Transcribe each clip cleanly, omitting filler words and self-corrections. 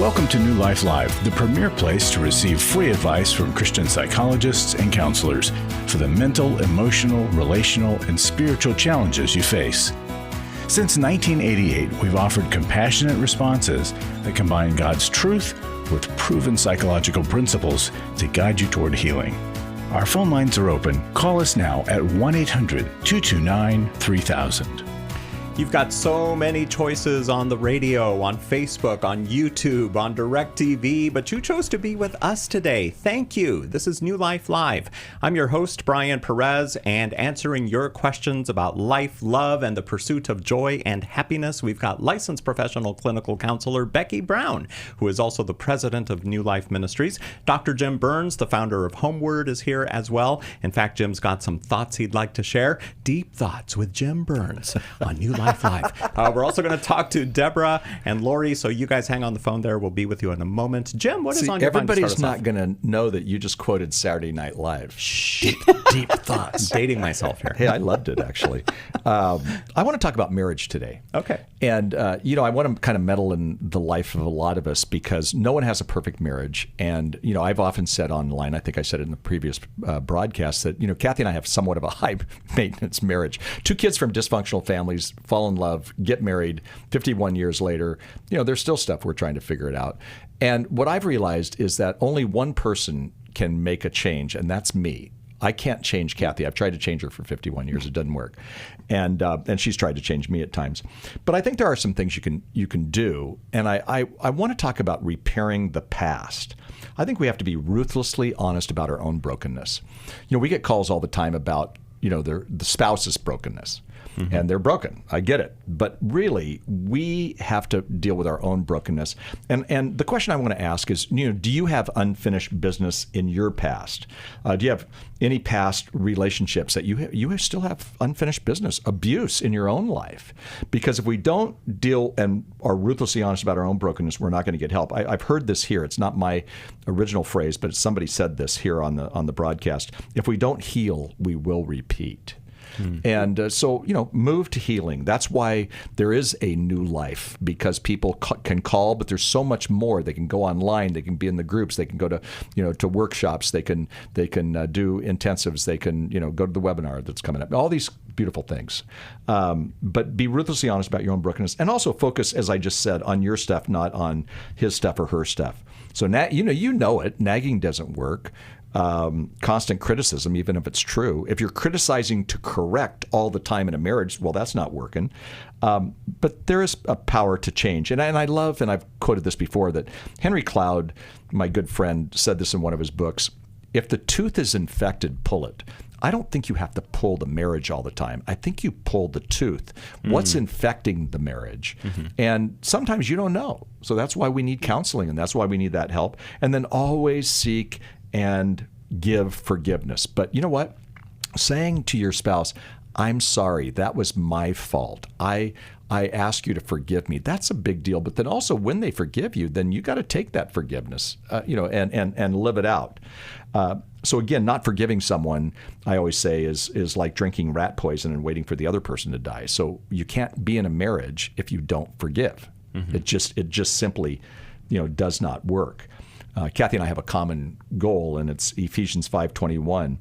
Welcome to New Life Live, the premier place to receive free advice from Christian psychologists and counselors for the mental, emotional, relational, and spiritual challenges you face. Since 1988, we've offered compassionate responses that combine God's truth with proven psychological principles to guide you toward healing. Our phone lines are open. Call us now at 1-800-229-3000. You've got so many choices on the radio, on Facebook, on YouTube, on DirecTV, but you chose to be with us today. Thank you. This is New Life Live. I'm your host, Brian Perez, and answering your questions about life, love, and the pursuit of joy and happiness, we've got licensed professional clinical counselor Becky Brown, who is also the president of New Life Ministries. Dr. Jim Burns, the founder of Homeward, is here as well. In fact, Jim's got some thoughts he'd like to share. Deep Thoughts with Jim Burns on New Life Live. We're also going to talk to Deborah and Lori, so you guys hang on the phone there. We'll be with you in a moment. Jim, what is on your mind to start us off? Everybody's not going to know that you just quoted Saturday Night Live. Deep thoughts. I'm dating myself here. Hey, I loved it, actually. I want to talk about marriage today. Okay. And, I want to kind of meddle in the life of a lot of us because no one has a perfect marriage. And, I've often said online, I think I said it in the previous broadcast, that, Kathy and I have somewhat of a high maintenance marriage. 2 kids from dysfunctional families fall in love, get married, 51 years later, there's still stuff we're trying to figure it out. And what I've realized is that only one person can make a change, and that's me. I can't change Kathy. I've tried to change her for 51 years. It doesn't work. And she's tried to change me at times. But I think there are some things you can do. And I want to talk about repairing the past. I think we have to be ruthlessly honest about our own brokenness. We get calls all the time about, the spouse's brokenness. Mm-hmm. And they're broken. I get it. But really, we have to deal with our own brokenness. And the question I want to ask is, do you have unfinished business in your past? Do you have any past relationships that you still have unfinished business, abuse in your own life? Because if we don't deal and are ruthlessly honest about our own brokenness, we're not going to get help. I've heard this here. It's not my original phrase, but somebody said this here on the broadcast. If we don't heal, we will repeat. And so, move to healing. That's why there is a New Life, because people can call, but there's so much more. They can go online. They can be in the groups. They can go to, to workshops. They can do intensives. They can, go to the webinar that's coming up. All these beautiful things. But be ruthlessly honest about your own brokenness, and also focus, as I just said, on your stuff, not on his stuff or her stuff. So now, you know it. Nagging doesn't work. Constant criticism, even if it's true. If you're criticizing to correct all the time in a marriage, well, that's not working. But there is a power to change. And I love, and I've quoted this before, that Henry Cloud, my good friend, said this in one of his books: if the tooth is infected, pull it. I don't think you have to pull the marriage all the time. I think you pull the tooth. What's infecting the marriage? Mm-hmm. And sometimes you don't know. So that's why we need counseling, and that's why we need that help. And then always seek and give forgiveness. But you know what? Saying to your spouse, I'm sorry, that was my fault. I ask you to forgive me. That's a big deal. But then also when they forgive you, then you got to take that forgiveness, and live it out. So again, not forgiving someone, I always say, is like drinking rat poison and waiting for the other person to die. So you can't be in a marriage if you don't forgive. Mm-hmm. It just simply, does not work. Kathy and I have a common goal, and it's Ephesians 5:21.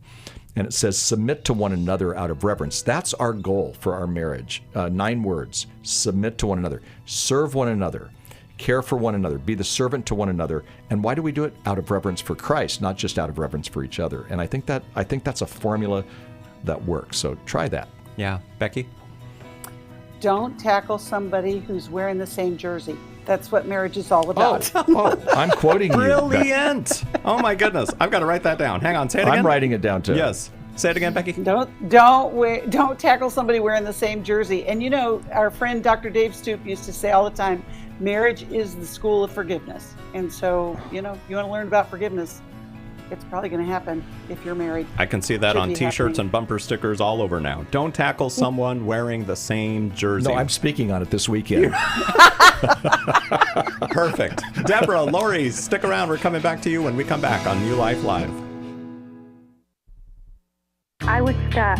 And it says, submit to one another out of reverence. That's our goal for our marriage. 9 words: submit to one another, serve one another, care for one another, be the servant to one another. And why do we do it? Out of reverence for Christ, not just out of reverence for each other. And I think that's a formula that works. So try that. Yeah. Becky? Don't tackle somebody who's wearing the same jersey. That's what marriage is all about. I'm quoting you. Brilliant. Oh, my goodness. I've got to write that down. Hang on. Say it again. I'm writing it down, too. Yes. Say it again, Becky. Don't tackle somebody wearing the same jersey. And, our friend Dr. Dave Stoop used to say all the time, marriage is the school of forgiveness. And so, you want to learn about forgiveness, it's probably going to happen if you're married. I can see that on T-shirts and bumper stickers all over now. Don't tackle someone wearing the same jersey. No, I'm speaking on it this weekend. Perfect. Deborah, Lori, stick around. We're coming back to you when we come back on New Life Live. I was stuck.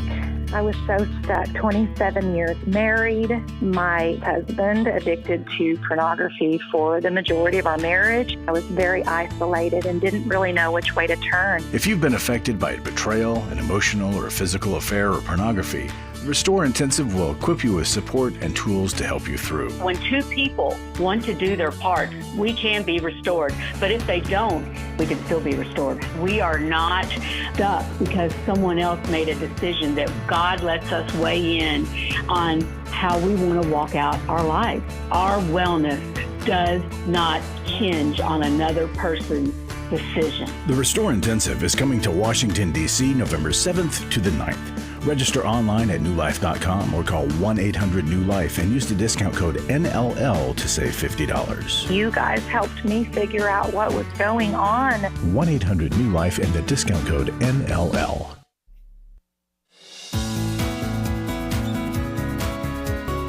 I was so stuck. 27 years married. My husband addicted to pornography for the majority of our marriage. I was very isolated and didn't really know which way to turn. If you've been affected by betrayal, an emotional or a physical affair, or pornography, Restore Intensive will equip you with support and tools to help you through. When two people want to do their part, we can be restored. But if they don't, we can still be restored. We are not stuck because someone else made a decision. That God lets us weigh in on how we want to walk out our life. Our wellness does not hinge on another person's decision. The Restore Intensive is coming to Washington, D.C. November 7th to the 9th. Register online at newlife.com or call 1-800-NEW-LIFE and use the discount code NLL to save $50. You guys helped me figure out what was going on. 1-800-NEW-LIFE and the discount code NLL.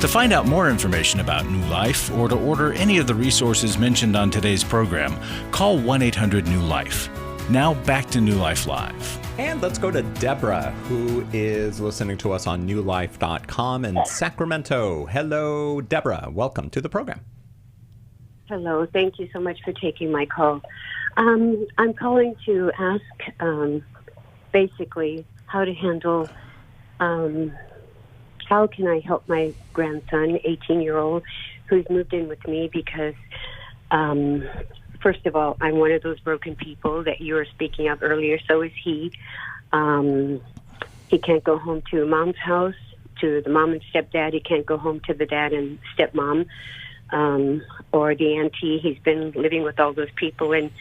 To find out more information about New Life or to order any of the resources mentioned on today's program, call 1-800-NEW-LIFE. Now back to New Life Live. And let's go to Deborah, who is listening to us on newlife.com in Sacramento. Hello, Deborah. Welcome to the program. Hello. Thank you so much for taking my call. I'm calling to ask basically how to handle, how can I help my grandson, 18-year-old, who's moved in with me because first of all, I'm one of those broken people that you were speaking of earlier. So is he. He can't go home to mom's house, to the mom and stepdad. He can't go home to the dad and stepmom or the auntie. He's been living with all those people and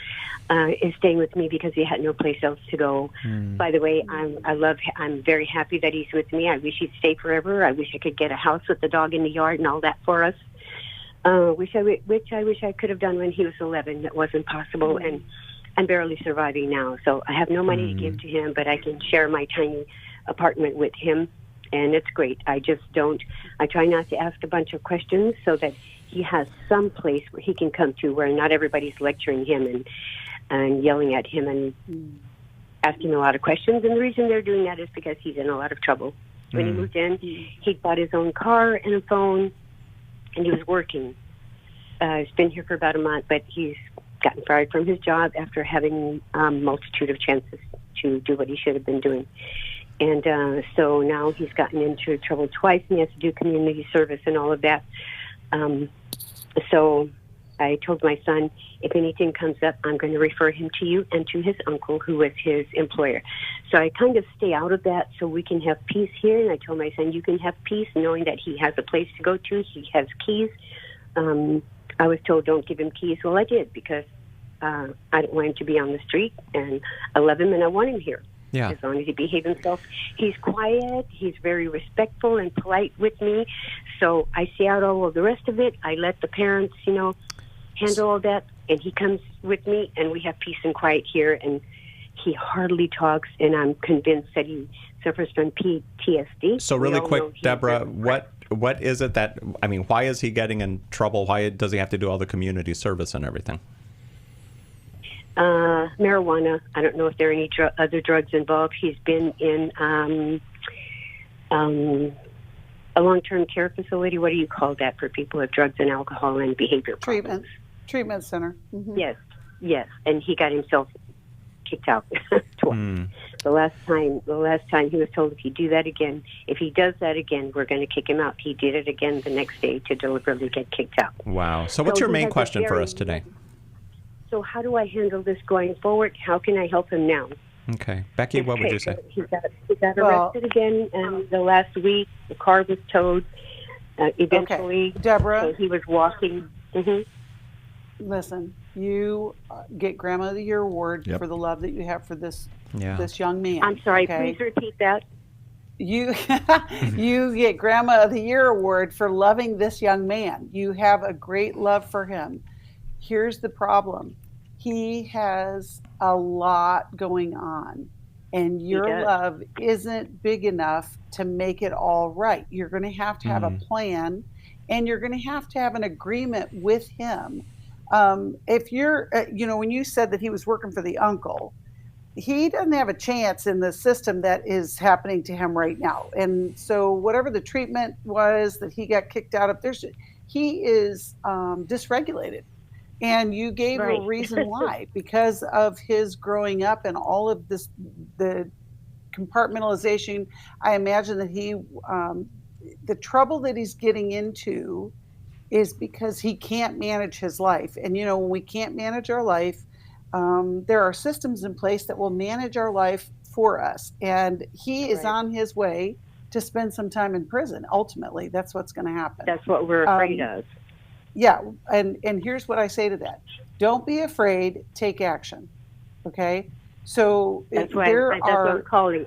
is staying with me because he had no place else to go. By the way, I'm very happy that he's with me. I wish he'd stay forever. I wish I could get a house with the dog in the yard and all that for us. Which I wish I could have done when he was 11. That wasn't possible, and I'm barely surviving now. So I have no money to give to him, but I can share my tiny apartment with him, and it's great. I try not to ask a bunch of questions so that he has some place where he can come to where not everybody's lecturing him and yelling at him and asking a lot of questions. And the reason they're doing that is because he's in a lot of trouble. When he moved in, he bought his own car and a phone, and he was working. He's been here for about a month, but he's gotten fired from his job after having a multitude of chances to do what he should have been doing. And so now he's gotten into trouble twice, and he has to do community service and all of that. So I told my son, if anything comes up, I'm going to refer him to you and to his uncle, who was his employer. So I kind of stay out of that so we can have peace here. And I told my son, you can have peace knowing that he has a place to go to. He has keys. I was told, don't give him keys. Well, I did because I don't want him to be on the street. And I love him and I want him here. Yeah. As long as he behaves himself. He's quiet. He's very respectful and polite with me. So I stay out all of the rest of it. I let the parents, handle all that. And he comes with me, and we have peace and quiet here. And he hardly talks, and I'm convinced that he suffers from PTSD. So really quick, Deborah, what is it that, why is he getting in trouble? Why does he have to do all the community service and everything? Marijuana. I don't know if there are any other drugs involved. He's been in a long-term care facility. What do you call that for people with drugs and alcohol and behavior problems? Treatment center. Mm-hmm. Yes. And he got himself kicked out twice. The last time he was told, if he does that again, we're going to kick him out. He did it again the next day to deliberately get kicked out. Wow. So what's your main question for us today? So how do I handle this going forward? How can I help him now? Okay. Becky, what would you say? He got arrested again, and the last week the car was towed. Eventually, okay. Deborah, so he was walking. Listen, you get Grandma of the Year award for the love that you have for this young man. I'm sorry, please repeat that. You get Grandma of the Year award for loving this young man. You have a great love for him. Here's the problem. He has a lot going on, and your love isn't big enough to make it all right. You're going to have a plan, and you're going to have an agreement with him. If you're, when you said that he was working for the uncle, he doesn't have a chance in the system that is happening to him right now. And so whatever the treatment was that he got kicked out of, he is dysregulated. And you gave a reason why, because of his growing up and all of this, the compartmentalization. I imagine that the trouble that he's getting into is because he can't manage his life. And, when we can't manage our life, there are systems in place that will manage our life for us. And he is on his way to spend some time in prison. Ultimately, that's what's going to happen. That's what we're afraid of. Yeah. And here's what I say to that. Don't be afraid. Take action. Okay. So that's what I'm calling.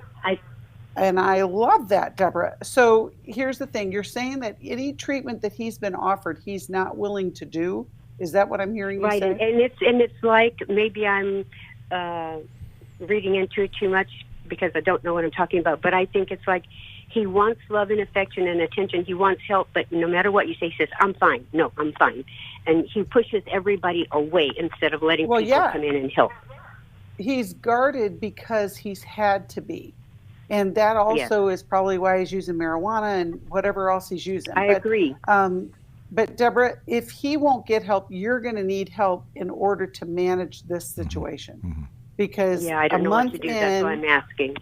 And I love that, Deborah. So here's the thing. You're saying that any treatment that he's been offered, he's not willing to do. Is that what I'm hearing you say? Right, and it's like maybe I'm reading into it too much because I don't know what I'm talking about. But I think it's like he wants love and affection and attention. He wants help, but no matter what you say, he says, "I'm fine." No, I'm fine, and he pushes everybody away instead of letting people come in and help. He's guarded because he's had to be, and that also is probably why he's using marijuana and whatever else he's using. I agree. But Deborah, if he won't get help, you're going to need help in order to manage this situation. Because I don't know what to do. That's why I'm asking.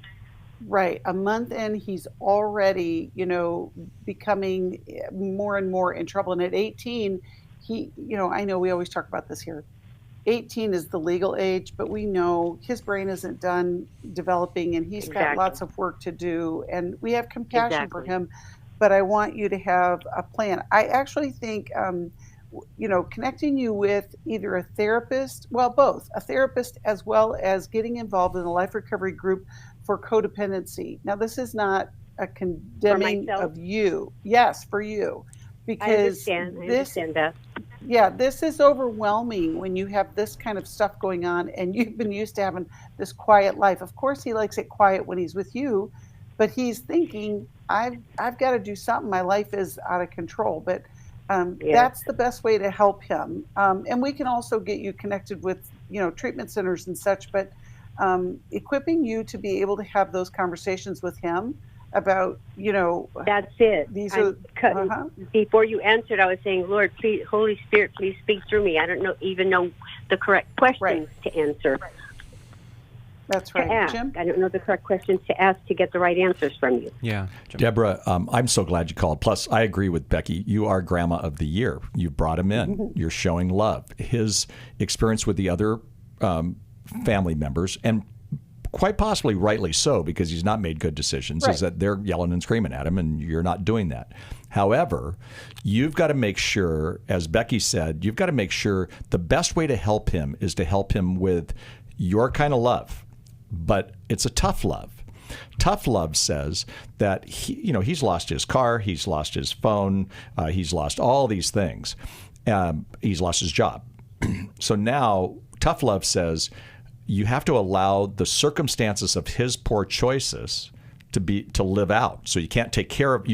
Right. A month in, he's already, becoming more and more in trouble. And at 18, I know we always talk about this here. 18 is the legal age, but we know his brain isn't done developing and he's got lots of work to do. And we have compassion for him. But I want you to have a plan. I actually think, connecting you with either a therapist, both, a therapist as well as getting involved in a life recovery group for codependency. Now, this is not a condemning of you. Yes, for you. Because I understand that. Yeah, this is overwhelming when you have this kind of stuff going on and you've been used to having this quiet life. Of course, he likes it quiet when he's with you, but he's thinking, I've got to do something. My life is out of control. But that's the best way to help him. And we can also get you connected with, treatment centers and such. But equipping you to be able to have those conversations with him about, That's it. Before you answered, I was saying, Lord, please, Holy Spirit, please speak through me. I don't even know the correct questions to answer. That's right. Jim? I don't know the correct questions to ask to get the right answers from you. Yeah. Jim. Deborah, I'm so glad you called. Plus, I agree with Becky. You are Grandma of the Year. You brought him in. You're showing love. His experience with the other family members, and quite possibly rightly so, because he's not made good decisions, is that they're yelling and screaming at him, and you're not doing that. However, you've got to make sure, as Becky said, you've got to make sure the best way to help him is to help him with your kind of love. But it's a tough love. Tough love says that he's lost his car, he's lost his phone, he's lost all these things. He's lost his job. So now tough love says you have to allow the circumstances of his poor choices to live out. So you can take care of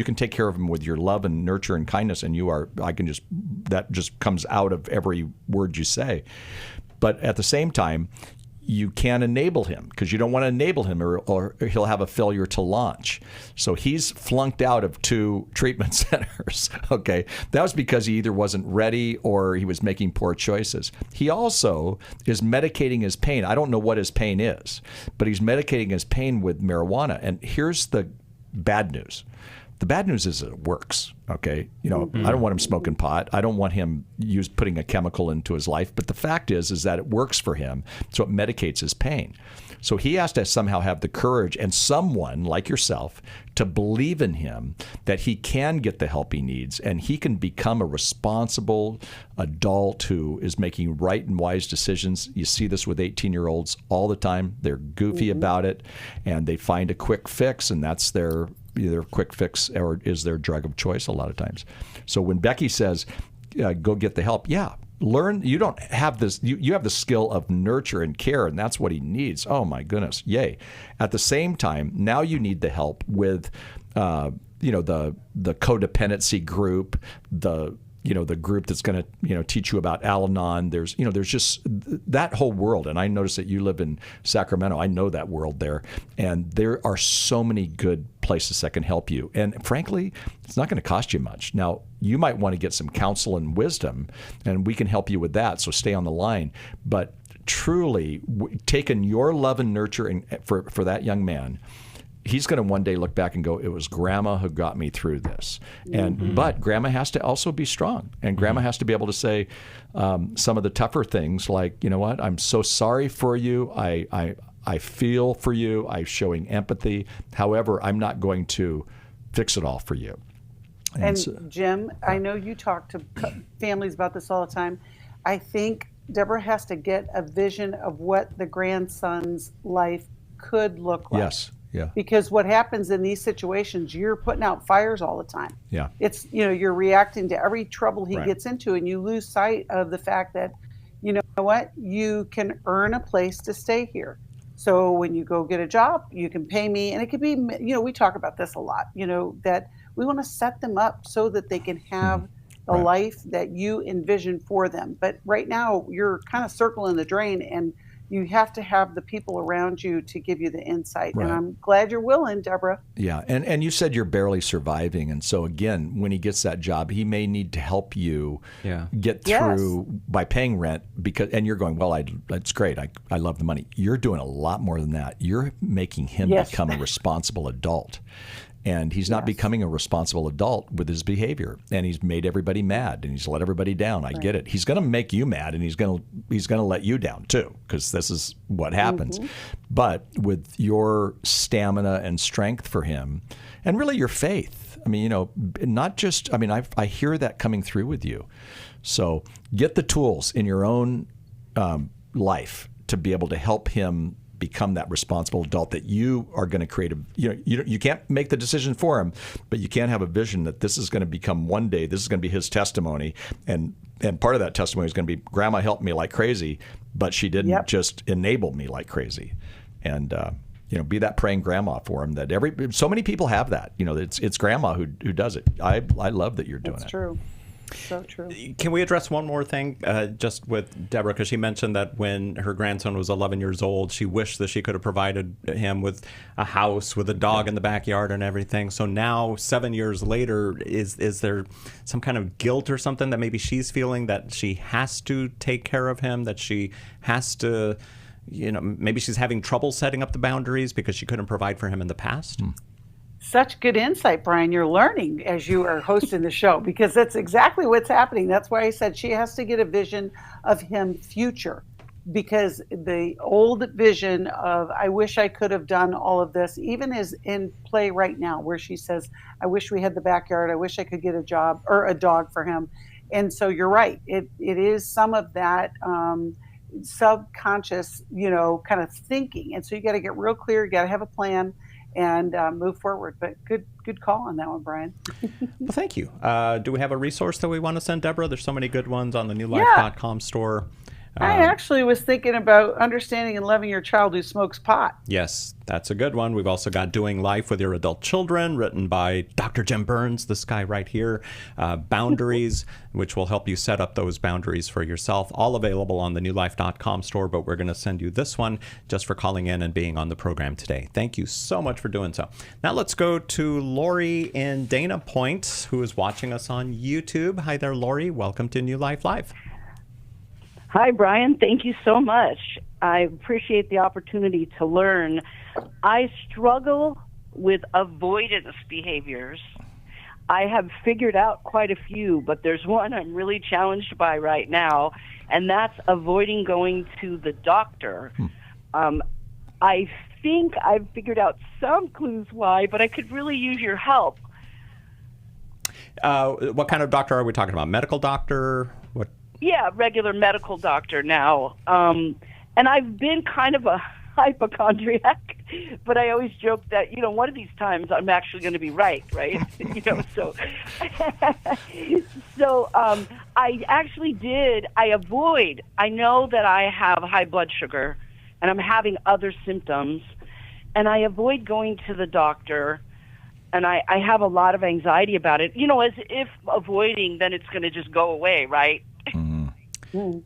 him with your love and nurture and kindness, and that just comes out of every word you say. But at the same time, you can enable him, because you don't want to enable him or he'll have a failure to launch. So he's flunked out of 2 treatment centers. Okay. That was because he either wasn't ready or he was making poor choices. He also is medicating his pain. I don't know what his pain is, but he's medicating his pain with marijuana. And here's the bad news. The bad news is it works, okay? I don't want him smoking pot. I don't want him putting a chemical into his life. But the fact is that it works for him, so it medicates his pain. So he has to somehow have the courage and someone like yourself to believe in him that he can get the help he needs and he can become a responsible adult who is making right and wise decisions. You see this with 18-year-olds all the time. They're goofy about it, and they find a quick fix, and that's their quick fix or is their drug of choice a lot of times. So when Becky says, go get the help, learn. You don't have this. You have the skill of nurture and care, and that's what he needs. Oh my goodness, yay! At the same time, now you need the help with, the codependency group, the the group that's going to, teach you about Al-Anon. There's just that whole world. And I noticed that you live in Sacramento. I know that world there. And there are so many good places that can help you. And frankly, it's not going to cost you much. Now, you might want to get some counsel and wisdom, and we can help you with that. So stay on the line. But truly, taking your love and nurture for that young man, he's going to one day look back and go, it was Grandma who got me through this. And but Grandma has to also be strong, and Grandma has to be able to say some of the tougher things, like, you know what, I'm so sorry for you. I feel for you. I'm showing empathy. However, I'm not going to fix it all for you. And so, Jim, I know you talk to families about this all the time. I think Deborah has to get a vision of what the grandson's life could look like. Yes. Yeah. Because what happens in these situations, you're putting out fires all the time. Yeah. It's, you're reacting to every trouble he gets into, and you lose sight of the fact that, you know what, you can earn a place to stay here. So when you go get a job, you can pay me. And it could be, we talk about this a lot, that we want to set them up so that they can have the life that you envision for them. But right now, you're kind of circling the drain, and you have to have the people around you to give you the insight. Right. And I'm glad you're willing, Deborah. Yeah. And you said you're barely surviving. And so, again, when he gets that job, he may need to help you get through by paying rent. And you're going, well, that's great. I love the money. You're doing a lot more than that. You're making him become a responsible adult. And he's not becoming a responsible adult with his behavior. And he's made everybody mad, and he's let everybody down. I get it. He's going to make you mad, and he's going to let you down too, because this is what happens. But with your stamina and strength for him, and really your faith, not just, I hear that coming through with you. So get the tools in your own life to be able to help him become that responsible adult that you are going to create. You can't make the decision for him, but you can have a vision that this is going to become one day. This is going to be his testimony, and part of that testimony is going to be, Grandma helped me like crazy, but she didn't just enable me like crazy. And be that praying grandma for him. That so many people have that. It's Grandma who does it. I love that you're doing it. That's true. So true. Can we address one more thing just with Deborah? Because she mentioned that when her grandson was 11 years old, she wished that she could have provided him with a house, with a dog in the backyard and everything. So now, 7 years later, is there some kind of guilt or something that maybe she's feeling, that she has to take care of him, that she has to, maybe she's having trouble setting up the boundaries because she couldn't provide for him in the past? Such good insight, Brian. You're learning as you are hosting the show, because that's exactly what's happening. That's why I said she has to get a vision of him future, because the old vision of, I wish I could have done all of this, even is in play right now, where she says, I wish we had the backyard. I wish I could get a job or a dog for him. And so you're right. It is some of that subconscious, kind of thinking. And so you got to get real clear. You got to have a plan and move forward. But good call on that one, Brian. Well, thank you. Do we have a resource that we want to send Deborah? There's so many good ones on the newlife.com store. I actually was thinking about understanding and loving your child who smokes pot. Yes, that's a good one. We've also got Doing Life with Your Adult Children, written by Dr. Jim Burns, this guy right here. Boundaries, which will help you set up those boundaries for yourself. All available on the newlife.com store, but we're going to send you this one just for calling in and being on the program today. Thank you so much for doing so. Now let's go to Lori in Dana Point, who is watching us on YouTube. Hi there, Lori. Welcome to New Life Live. Hi, Brian. Thank you so much. I appreciate the opportunity to learn. I struggle with avoidance behaviors. I have figured out quite a few, but there's one I'm really challenged by right now, and that's avoiding going to the doctor. I think I've figured out some clues why, but I could really use your help. What kind of doctor are we talking about? Medical doctor? What? Yeah, regular medical doctor now. And I've been kind of a hypochondriac, but I always joke that, one of these times I'm actually going to be right? So I actually avoid. I know that I have high blood sugar and I'm having other symptoms, and I avoid going to the doctor. And I have a lot of anxiety about it, as if avoiding, then it's going to just go away, right?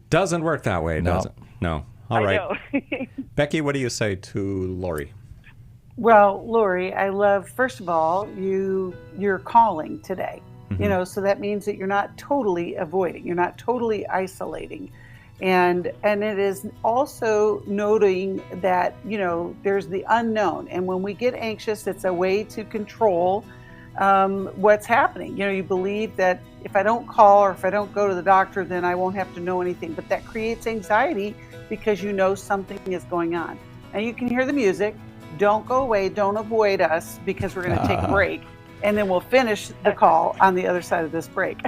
Doesn't work that way, does it? No. All right. I know. Becky, what do you say to Lori? Well, Lori, I love, first of all, you're calling today. So that means that you're not totally avoiding, you're not totally isolating. And it is also noting that, there's the unknown. And when we get anxious, it's a way to control what's happening. You believe that if I don't call or if I don't go to the doctor, then I won't have to know anything. But that creates anxiety because something is going on. And you can hear the music. Don't go away. Don't avoid us because we're going to take a break. And then we'll finish the call on the other side of this break.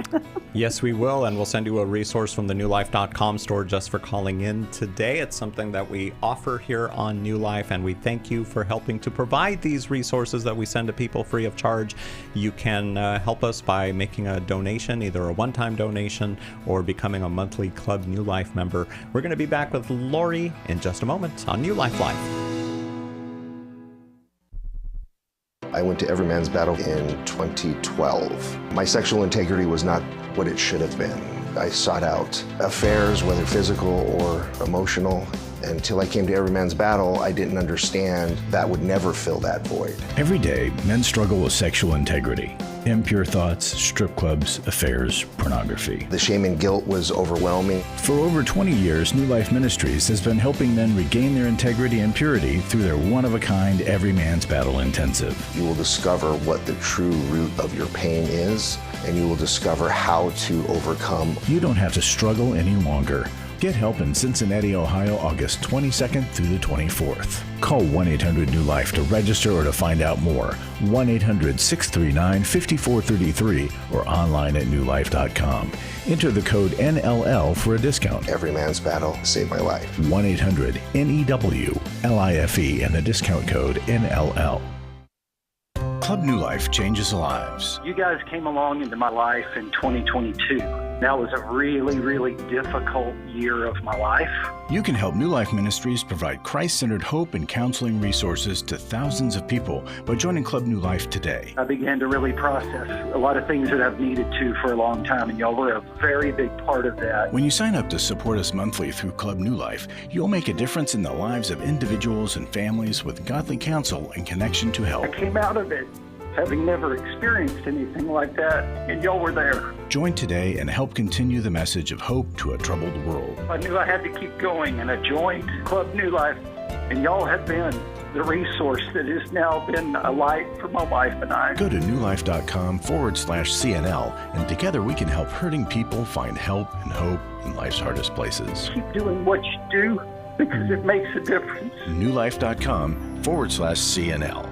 Yes, we will. And we'll send you a resource from the newlife.com store just for calling in today. It's something that we offer here on New Life. And we thank you for helping to provide these resources that we send to people free of charge. You can help us by making a donation, either a one-time donation or becoming a monthly Club New Life member. We're going to be back with Lori in just a moment on New Life Live. I went to Every Man's Battle in 2012. My sexual integrity was not what it should have been. I sought out affairs, whether physical or emotional. Until I came to Every Man's Battle, I didn't understand that would never fill that void. Every day, men struggle with sexual integrity. Impure thoughts, strip clubs, affairs, pornography. The shame and guilt was overwhelming. For over 20 years, New Life Ministries has been helping men regain their integrity and purity through their one-of-a-kind Every Man's Battle Intensive. You will discover what the true root of your pain is, and you will discover how to overcome. You don't have to struggle any longer. Get help in Cincinnati, Ohio, August 22nd through the 24th. Call 1-800-NEW-LIFE to register or to find out more. 1-800-639-5433 or online at newlife.com. Enter the code NLL for a discount. Every Man's Battle saved my life. 1-800-NEW-LIFE and the discount code NLL. Club New Life changes lives. You guys came along into my life in 2022. That was a really, really difficult year of my life. You can help New Life Ministries provide Christ-centered hope and counseling resources to thousands of people by joining Club New Life today. I began to really process a lot of things that I've needed to for a long time, and y'all were a very big part of that. When you sign up to support us monthly through Club New Life, you'll make a difference in the lives of individuals and families with godly counsel and connection to help. I came out of it having never experienced anything like that, and y'all were there. Join today and help continue the message of hope to a troubled world. I knew I had to keep going, and I joined Club New Life, and y'all have been the resource that has now been a light for my wife and I. Go to newlife.com/CNL, and together we can help hurting people find help and hope in life's hardest places. Keep doing what you do because it makes a difference. newlife.com/CNL.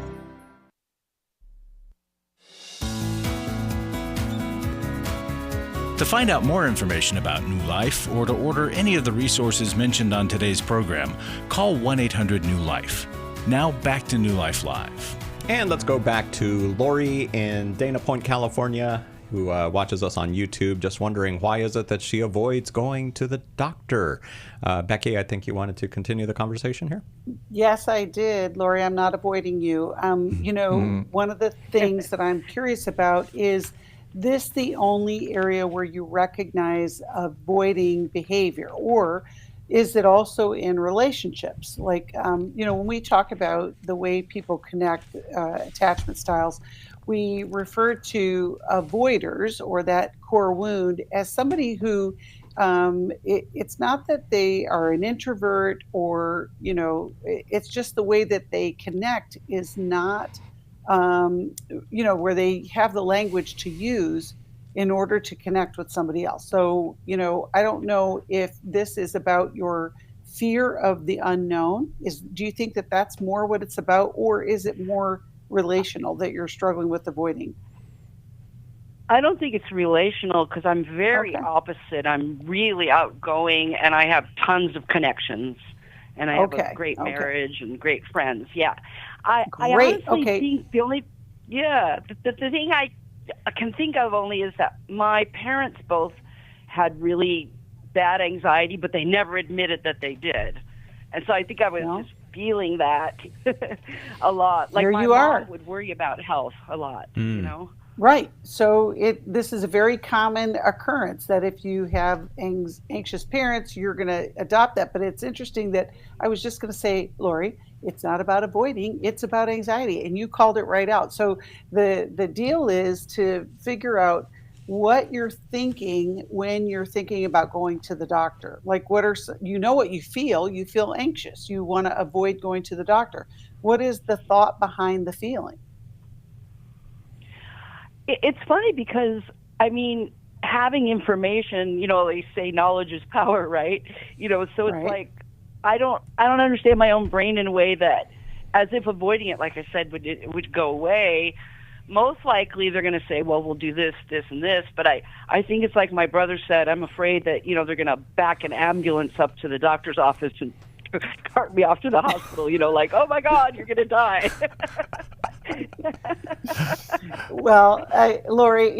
To find out more information about New Life or to order any of the resources mentioned on today's program, call 1-800-NEW-LIFE. Now back to New Life Live. And let's go back to Lori in Dana Point, California, who watches us on YouTube, just wondering why is it that she avoids going to the doctor. Becky, I think you wanted to continue the conversation here? Yes, I did. Lori, I'm not avoiding you. One of the things that I'm curious about is this the only area where you recognize avoiding behavior, or is it also in relationships? Like, when we talk about the way people connect attachment styles, we refer to avoiders or that core wound as somebody who it's not that they are an introvert or, it's just the way that they connect is not where they have the language to use in order to connect with somebody else. So, I don't know if this is about your fear of the unknown. Do you think that that's more what it's about, or is it more relational that you're struggling with avoiding? I don't think it's relational because I'm very opposite. I'm really outgoing and I have tons of connections. And I have a great marriage and great friends. Yeah. I honestly think the only, the thing I can think of only is that my parents both had really bad anxiety, but they never admitted that they did. And so I think I was just feeling that a lot. Like Here my you mom are. would worry about health a lot, you know? Right. So this is a very common occurrence that if you have anxious parents, you're going to adopt that. But it's interesting that I was just going to say, Lori, it's not about avoiding, it's about anxiety. And you called it right out. So the deal is to figure out what you're thinking when you're thinking about going to the doctor. Like what you feel anxious. You want to avoid going to the doctor. What is the thought behind the feeling? It's funny because, I mean, having information, you know, they say knowledge is power, right? You know, so it's like, I don't understand my own brain in a way that, as if avoiding it, like I said, would go away. Most likely they're going to say, well, we'll do this, this, and this. But I think it's like my brother said, I'm afraid that, you know, they're going to back an ambulance up to the doctor's office and cart me off to the hospital, you know, like, oh my God, you're going to die. Well, Lori,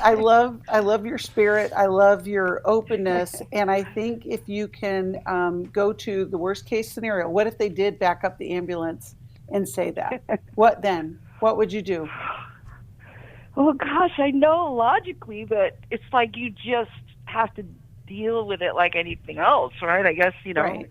I love your spirit. I love your openness. And I think if you can go to the worst case scenario, what if they did back up the ambulance and say that? What then? What would you do? Oh gosh, I know logically, but it's like you just have to deal with it like anything else, right? I guess, you know,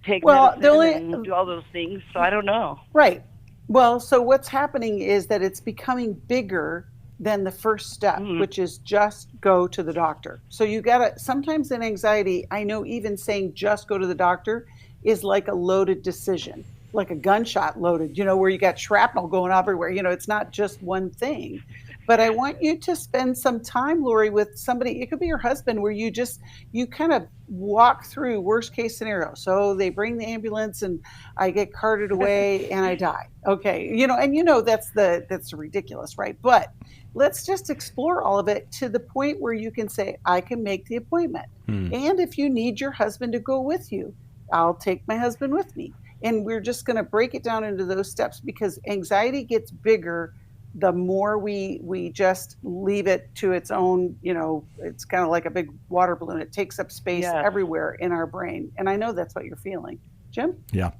take medicine and do all those things. So I don't know. Right. Well, so what's happening is that it's becoming bigger than the first step, which is just go to the doctor. So you gotta, sometimes in anxiety, I know even saying just go to the doctor is like a loaded decision, like a gunshot loaded, you know, where you got shrapnel going everywhere. You know, it's not just one thing. But I want you to spend some time, Lori, with somebody, it could be your husband, where you kind of walk through worst case scenario. So they bring the ambulance and I get carted away and I die. Okay. You know, and you know, that's ridiculous, right? But let's just explore all of it to the point where you can say, I can make the appointment. And if you need your husband to go with you, I'll take my husband with me. And we're just going to break it down into those steps, because anxiety gets bigger the more we just leave it to its own, you know, it's kind of like a big water balloon. It takes up space everywhere in our brain. And I know that's what you're feeling. Jim? Yeah.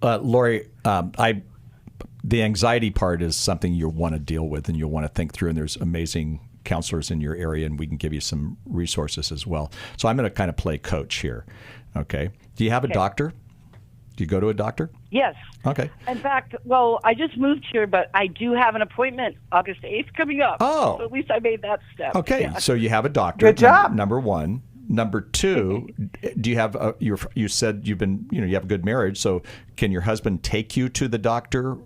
Lori, the anxiety part is something you want to deal with and you'll want to think through. And there's amazing counselors in your area, and we can give you some resources as well. So I'm going to kind of play coach here. Okay. Do you have a doctor? Do you go to a doctor? Yes. Okay. In fact, well, I just moved here, but I do have an appointment August 8th coming up. Oh. So at least I made that step. Okay. Yeah. So you have a doctor. Good job. Number one. Number two, do you have you said you have a good marriage, so can your husband take you to the doctor?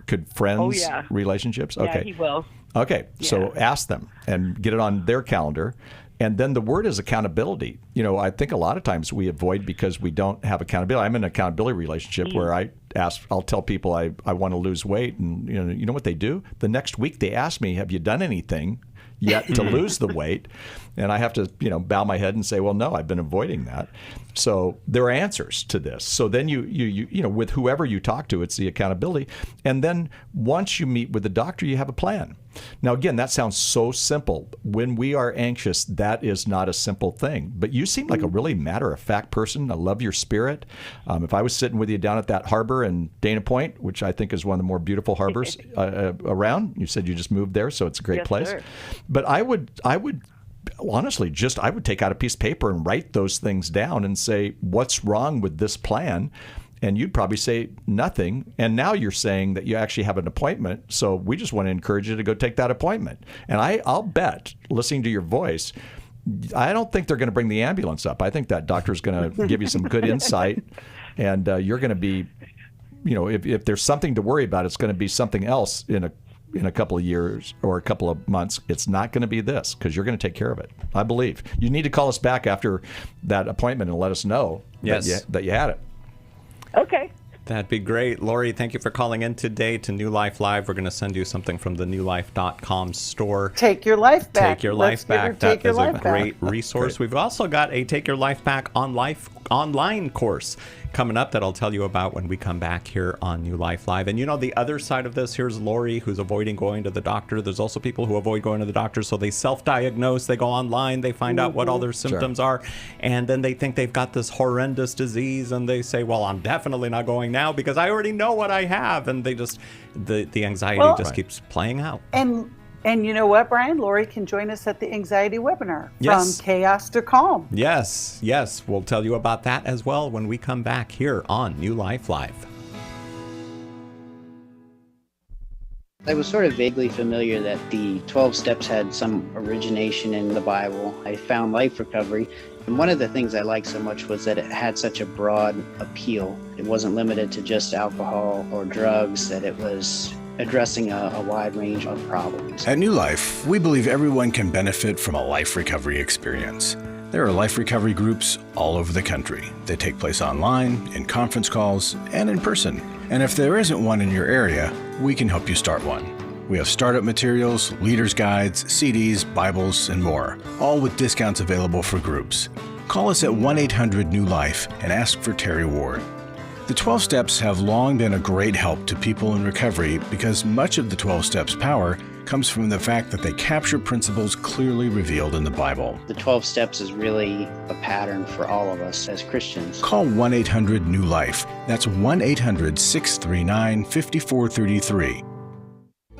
Could friends, relationships? Okay. Yeah, he will. Okay. Yeah. So ask them and get it on their calendar. And then the word is accountability. You know, I think a lot of times we avoid because we don't have accountability. I'm in an accountability relationship where I'll tell people I want to lose weight, and you know what they do? The next week they ask me, have you done anything yet to lose the weight? And I have to, bow my head and say, well, no, I've been avoiding that. So there are answers to this. So then you with whoever you talk to, it's the accountability. And then once you meet with the doctor, you have a plan. Now, again, that sounds so simple. When we are anxious, that is not a simple thing. But you seem like a really matter-of-fact person. I love your spirit. If I was sitting with you down at that harbor in Dana Point, which I think is one of the more beautiful harbors around, you said you just moved there, so it's a great place. Sir. But I would honestly, I would take out a piece of paper and write those things down and say, what's wrong with this plan? And you'd probably say nothing. And now you're saying that you actually have an appointment. So we just want to encourage you to go take that appointment. And I'll bet, listening to your voice, I don't think they're going to bring the ambulance up. I think that doctor's going to give you some good insight. And you're going to be, if there's something to worry about, it's going to be something else in a couple of years or a couple of months. It's not going to be this, because you're going to take care of it. I believe. You need to call us back after that appointment and let us know that you had it. Okay. That'd be great. Lori, thank you for calling in today to New Life Live. We're going to send you something from the newlife.com store. Take your life back. Take your life back. That is a great resource. We've also got a Take Your Life Back on Life online course coming up that I'll tell you about when we come back here on New Life Live. And the other side of this, here's Lori, who's avoiding going to the doctor. There's also people who avoid going to the doctor, so they self-diagnose. They go online, they find out what all their symptoms are, and then they think they've got this horrendous disease, and they say, well, I'm definitely not going now because I already know what I have. And they just, the anxiety keeps playing out. And you know what, Brian? Lori can join us at the anxiety webinar, Yes. From Chaos to Calm. Yes. We'll tell you about that as well when we come back here on New Life Live. I was sort of vaguely familiar that the 12 steps had some origination in the Bible. I found Life Recovery, and one of the things I liked so much was that it had such a broad appeal. It wasn't limited to just alcohol or drugs, that it was addressing a wide range of problems. At New Life, we believe everyone can benefit from a life recovery experience. There are life recovery groups all over the country. They take place online, in conference calls, and in person. And if there isn't one in your area, we can help you start one. We have startup materials, leaders' guides, CDs, Bibles, and more, all with discounts available for groups. Call us at 1-800-NEW-LIFE and ask for Terry Ward. The 12 steps have long been a great help to people in recovery because much of the 12 steps' power comes from the fact that they capture principles clearly revealed in the Bible. The 12 steps is really a pattern for all of us as Christians. Call 1-800-NEW-LIFE. That's 1-800-639-5433.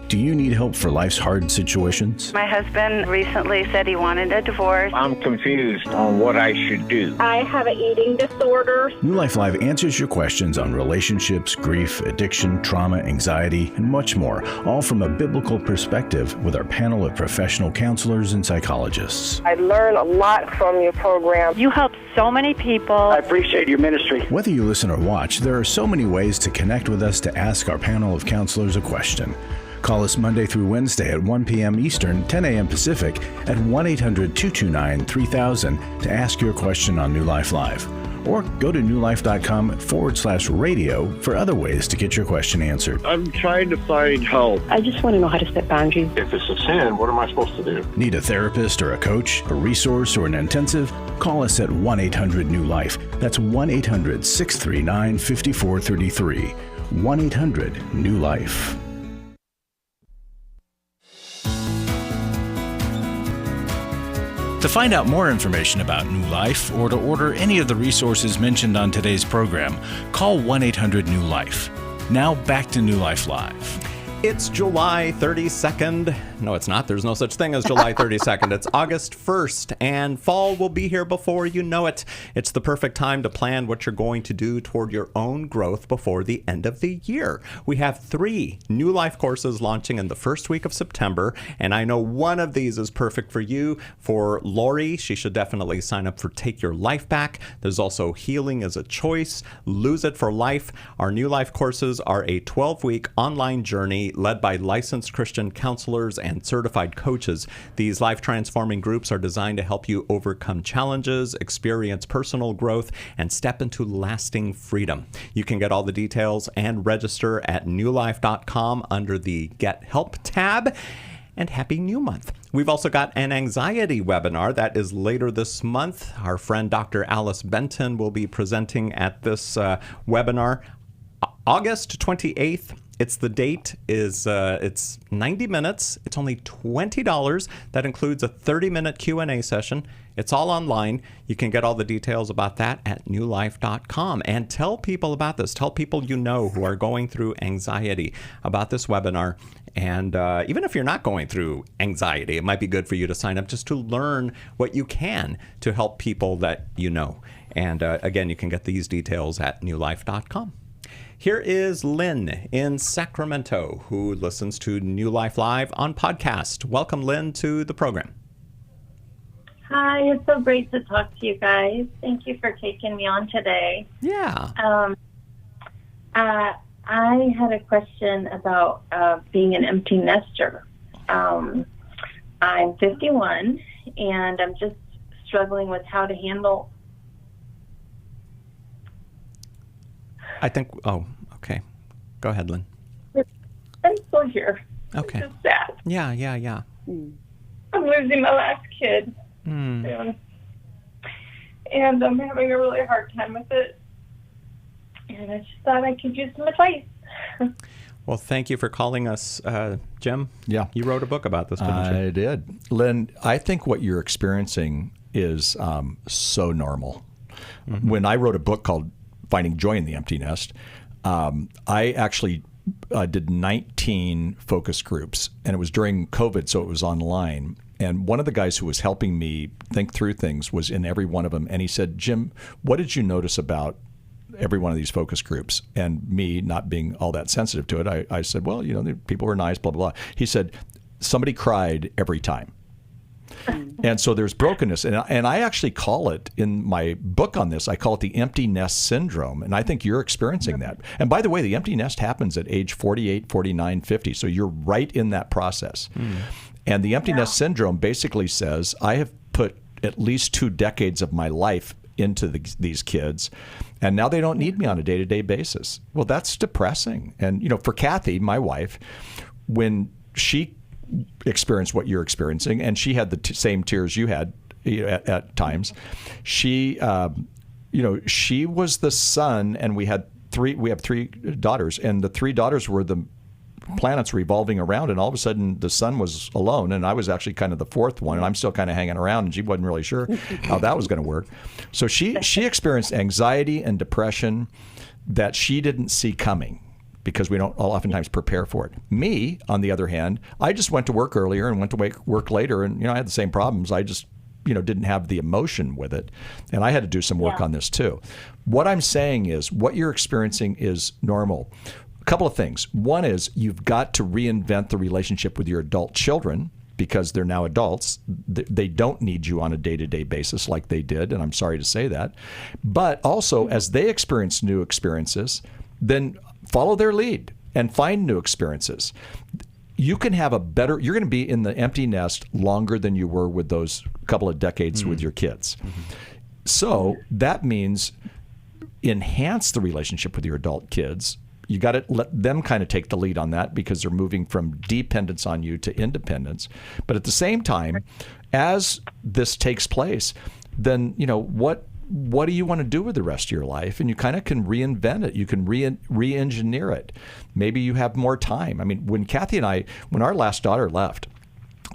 Do you need help for life's hard situations? My husband recently said he wanted a divorce. I'm confused on what I should do. I have an eating disorder. New Life Live answers your questions on relationships, grief, addiction, trauma, anxiety, and much more, all from a biblical perspective with our panel of professional counselors and psychologists. I learn a lot from your program. You help so many people. I appreciate your ministry. Whether you listen or watch, there are so many ways to connect with us to ask our panel of counselors a question. Call us Monday through Wednesday at 1 p.m. Eastern, 10 a.m. Pacific at 1-800-229-3000 to ask your question on New Life Live. Or go to newlife.com/radio for other ways to get your question answered. I'm trying to find help. I just want to know how to set boundaries. If it's a sin, what am I supposed to do? Need a therapist or a coach, a resource, or an intensive? Call us at 1-800-NEW-LIFE. That's 1-800-639-5433. 1-800-NEW-LIFE. To find out more information about New Life or to order any of the resources mentioned on today's program, call 1-800-NEW-LIFE. Now back to New Life Live. It's July 32nd. No, it's not. There's no such thing as July 32nd. It's August 1st, and fall will be here before you know it. It's the perfect time to plan what you're going to do toward your own growth before the end of the year. We have 3 New Life courses launching in the first week of September, and I know one of these is perfect for you. For Lori, she should definitely sign up for Take Your Life Back. There's also Healing as a Choice, Lose It for Life. Our New Life courses are a 12-week online journey led by licensed Christian counselors and certified coaches. These life-transforming groups are designed to help you overcome challenges, experience personal growth, and step into lasting freedom. You can get all the details and register at newlife.com under the Get Help tab. And Happy New Month. We've also got an anxiety webinar that is later this month. Our friend Dr. Alice Benton will be presenting at this webinar August 28th. The date is it's 90 minutes. It's only $20. That includes a 30-minute Q&A session. It's all online. You can get all the details about that at newlife.com. And tell people about this. Tell people you know who are going through anxiety about this webinar. And even if you're not going through anxiety, it might be good for you to sign up just to learn what you can to help people that you know. And again, you can get these details at newlife.com. Here is Lynn in Sacramento, who listens to New Life Live on podcast. Welcome, Lynn, to the program. Hi, it's so great to talk to you guys. Thank you for taking me on today. Yeah. I had a question about being an empty nester. I'm 51, and I'm just struggling with how to handle. Oh, okay. Go ahead, Lynn. I'm still here. Okay. It's just sad. Yeah. I'm losing my last kid soon. and I'm having a really hard time with it. And I just thought I could use some advice. Well, thank you for calling us, Jim. Yeah. You wrote a book about this, didn't you? I did. Lynn, I think what you're experiencing is so normal. Mm-hmm. When I wrote a book called Finding Joy in the Empty Nest, I actually did 19 focus groups, and it was during COVID, so it was online. And one of the guys who was helping me think through things was in every one of them. And he said, Jim, what did you notice about every one of these focus groups? And me not being all that sensitive to it, I said, well, the people were nice, blah, blah, blah. He said, somebody cried every time. And so there's brokenness. And I actually call it, in my book on this, I call it the empty nest syndrome. And I think you're experiencing that. And by the way, the empty nest happens at age 48, 49, 50. So you're right in that process. And the empty nest syndrome basically says, I have put at least 2 decades of my life into these kids, and now they don't need me on a day-to-day basis. Well, that's depressing. And, for Kathy, my wife, when she experienced what you're experiencing, and she had the same tears you had at times, she was the sun, and we have 3 daughters, and the 3 daughters were the planets revolving around, and all of a sudden the sun was alone, and I was actually kind of the 4th one, and I'm still kind of hanging around, and she wasn't really sure how that was going to work. So she experienced anxiety and depression that she didn't see coming, because we don't oftentimes prepare for it. Me, on the other hand, I just went to work earlier and went to work later, and I had the same problems. I just didn't have the emotion with it, and I had to do some work on this too. What I'm saying is, what you're experiencing is normal. A couple of things. One is, you've got to reinvent the relationship with your adult children, because they're now adults. They don't need you on a day-to-day basis like they did, and I'm sorry to say that. But also, as they experience new experiences, then follow their lead and find new experiences. You can have you're going to be in the empty nest longer than you were with those couple of decades with your kids. So that means enhance the relationship with your adult kids. You got to let them kind of take the lead on that, because they're moving from dependence on you to independence. But at the same time, as this takes place, then, what do you want to do with the rest of your life? And you kind of can reinvent it. You can re-engineer it. Maybe you have more time. I mean, when Kathy and when our last daughter left,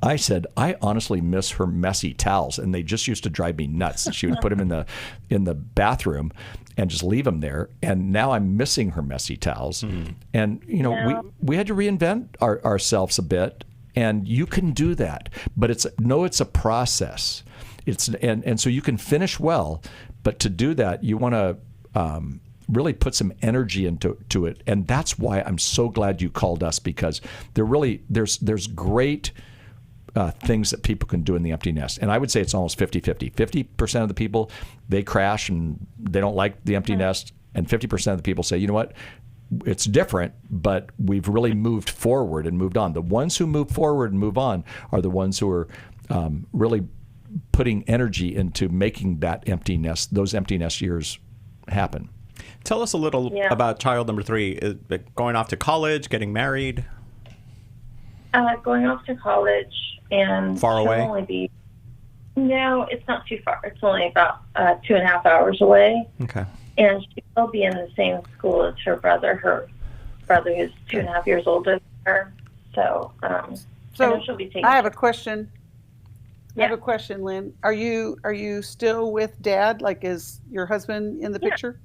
I said, I honestly miss her messy towels, and they just used to drive me nuts. She would put them in the bathroom and just leave them there. And now I'm missing her messy towels. And, we had to reinvent ourselves a bit, and you can do that. But it's a process. And so you can finish well, but to do that, you want to really put some energy into it. And that's why I'm so glad you called us, because there's great things that people can do in the empty nest. And I would say it's almost 50-50. 50% of the people, they crash and they don't like the empty nest. And 50% of the people say, you know what, it's different, but we've really moved forward and moved on. The ones who move forward and move on are the ones who are really putting energy into making those empty nest years happen. Tell us a little about child number 3. Is it going off to college, getting married? Going off to college, and far away? No, it's not too far. It's only about 2.5 hours away. Okay. And she'll be in the same school as her brother. Her brother is 2.5 years older than her. So she'll be taking. I have a question. Yeah. I have a question, Lynn. Are you still with Dad? Like, is your husband in the picture?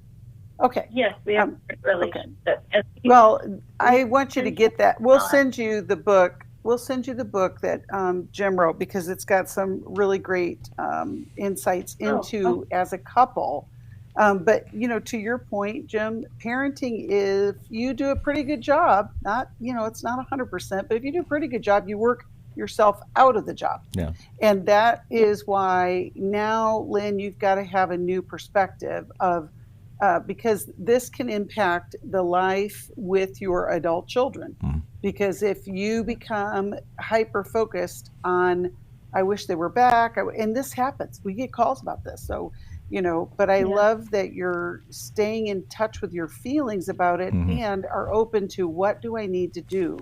Okay. Yes, we have a relationship. Okay. Well, I want you to get that. We'll send you the book. We'll send you the book that Jim wrote, because it's got some really great insights into as a couple. But, to your point, Jim, parenting, if you do a pretty good job, it's not 100%, but if you do a pretty good job, you work yourself out of the job. Yeah. And that is why now, Lynn, you've got to have a new perspective of, because this can impact the life with your adult children. Because if you become hyper-focused on, I wish they were back, and this happens, we get calls about this. So, but I love that you're staying in touch with your feelings about it and are open to, what do I need to do?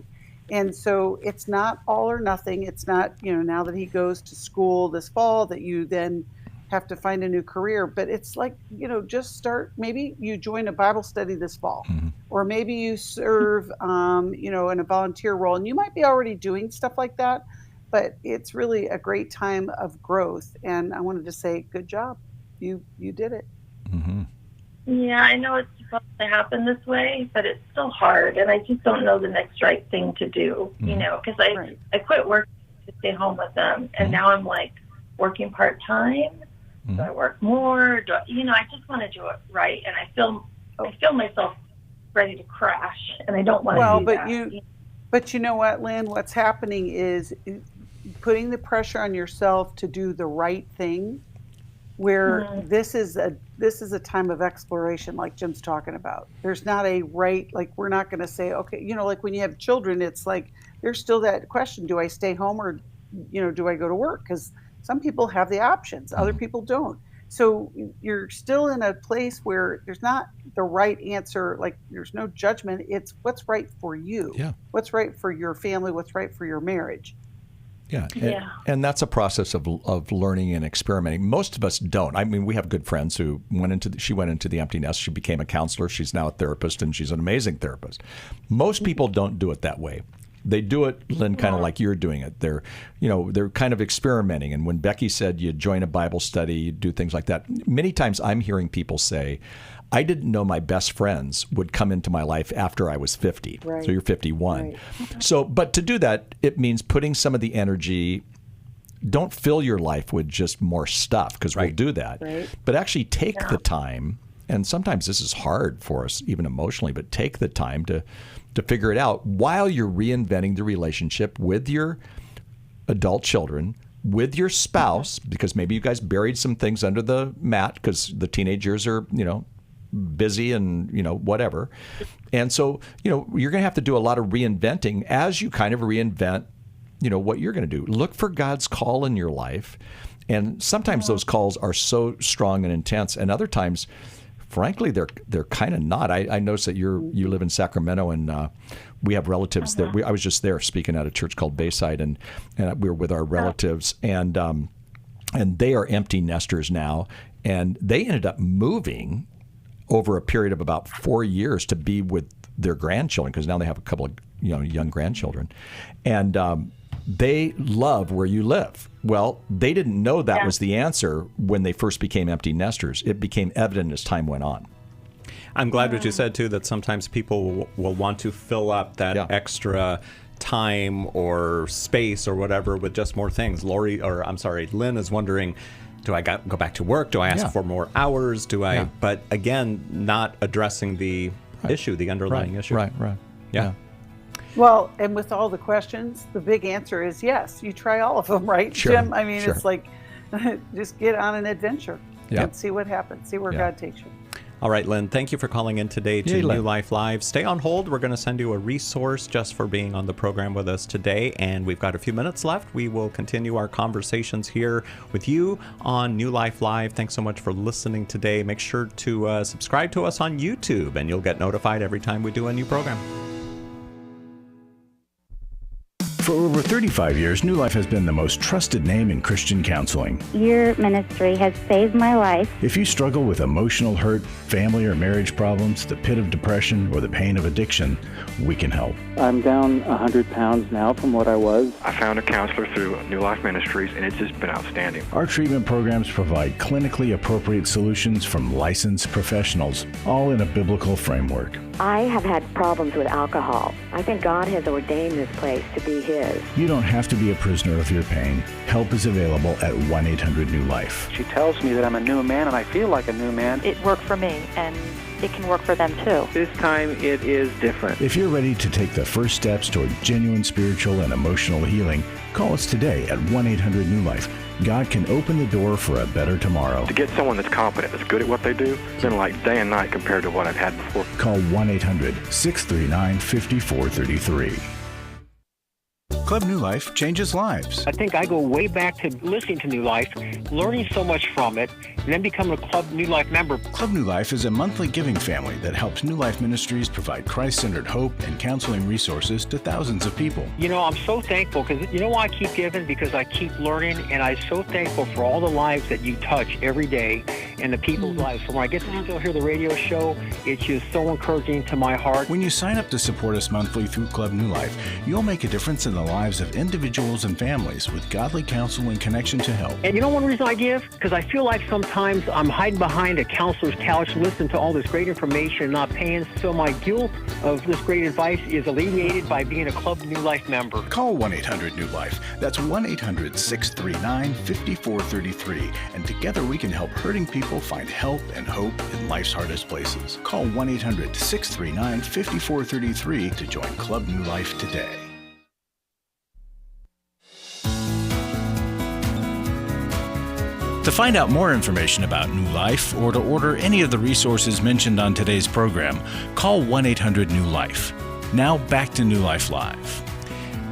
And so it's not all or nothing. It's not, now that he goes to school this fall, that you then have to find a new career. But it's like, just start. Maybe you join a Bible study this fall, or maybe you serve, in a volunteer role, and you might be already doing stuff like that. But it's really a great time of growth. And I wanted to say, good job. You did it. Mm-hmm. Yeah, I know it's supposed to happen this way, but it's still hard, and I just don't know the next right thing to do, because I quit working to stay home with them, and now I'm like working part-time. Do I work more? I just want to do it right, and I feel myself ready to crash, and I don't want to do that. But you know what, Lynn? What's happening is putting the pressure on yourself to do the right thing, where this is a time of exploration, like Jim's talking about. There's not a right, like we're not going to say, okay, like when you have children, it's like there's still that question: do I stay home or, do I go to work? Because some people have the options, other people don't. So you're still in a place where there's not the right answer, like there's no judgment. It's what's right for you, what's right for your family, what's right for your marriage. Yeah. And that's a process of learning and experimenting. Most of us don't. I mean, we have good friends who she went into the empty nest. She became a counselor. She's now a therapist, and she's an amazing therapist. Most people don't do it that way. They do it, Lynn, kind of like you're doing it. They're kind of experimenting. And when Becky said you join a Bible study, you do things like that, many times I'm hearing people say, I didn't know my best friends would come into my life after I was 50. Right. So you're 51. Right. So, but to do that, it means putting some of the energy. Don't fill your life with just more stuff, because we'll do that. Right. But actually take the time, and sometimes this is hard for us, even emotionally, but take the time to figure it out while you're reinventing the relationship with your adult children, with your spouse, because maybe you guys buried some things under the mat because the teenage years are, busy and, whatever. And so, you're going to have to do a lot of reinventing as you kind of reinvent, what you're going to do. Look for God's call in your life. And sometimes those calls are so strong and intense, and other times, frankly, they're kind of not. I noticed that you live in Sacramento, and we have relatives that I was just there speaking at a church called Bayside, and we were with our relatives, and they are empty nesters now, and they ended up moving over a period of about 4 years to be with their grandchildren, because now they have a couple of young grandchildren, and they love where you live. Well, they didn't know that was the answer when they first became empty nesters. It became evident as time went on. I'm glad what you said, too, that sometimes people will want to fill up that extra time or space or whatever with just more things. Lynn is wondering, do I go back to work? Do I ask for more hours? Do I? But again, not addressing the issue, the underlying issue. Right. Yeah. Well, and with all the questions, the big answer is yes. You try all of them, right, Jim? I mean, it's like just get on an adventure and see what happens. See where God takes you. All right, Lynn, thank you for calling in today to New Life Live. Stay on hold. We're going to send you a resource just for being on the program with us today. And we've got a few minutes left. We will continue our conversations here with you on New Life Live. Thanks so much for listening today. Make sure to subscribe to us on YouTube, and you'll get notified every time we do a new program. For over 35 years, New Life has been the most trusted name in Christian counseling. Your ministry has saved my life. If you struggle with emotional hurt, family or marriage problems, the pit of depression, or the pain of addiction, we can help. I'm down 100 pounds now from what I was. I found a counselor through New Life Ministries, and it's just been outstanding. Our treatment programs provide clinically appropriate solutions from licensed professionals, all in a biblical framework. I have had problems with alcohol. I think God has ordained this place to be His. You don't have to be a prisoner of your pain. Help is available at 1-800-NEW-LIFE. She tells me that I'm a new man, and I feel like a new man. It worked for me, and it can work for them too. This time it is different. If you're ready to take the first steps toward genuine spiritual and emotional healing, call us today at 1-800-NEW-LIFE. God can open the door for a better tomorrow. To get someone that's competent, that's good at what they do, it's been like day and night compared to what I've had before. Call 1-800-639-5433. Club New Life changes lives. I think I go way back to listening to New Life, learning so much from it, and then becoming a Club New Life member. Club New Life is a monthly giving family that helps New Life Ministries provide Christ-centered hope and counseling resources to thousands of people. You know, I'm so thankful because you know why I keep giving? Because I keep learning, and I'm so thankful for all the lives that you touch every day and the people's lives. So when I get to still hear the radio show, it's just so encouraging to my heart. When you sign up to support us monthly through Club New Life, you'll make a difference in the lives of individuals and families with godly counsel and connection to help. And you know one reason I give? Because I feel like sometimes I'm hiding behind a counselor's couch listening to all this great information and not paying, so my guilt of this great advice is alleviated by being a Club New Life member. Call 1-800-NEW-LIFE. That's 1-800-639-5433. And together we can help hurting people find help and hope in life's hardest places. Call 1-800-639-5433 to join Club New Life today. To find out more information about New Life or to order any of the resources mentioned on today's program, call 1-800-NEW-LIFE. Now back to New Life Live.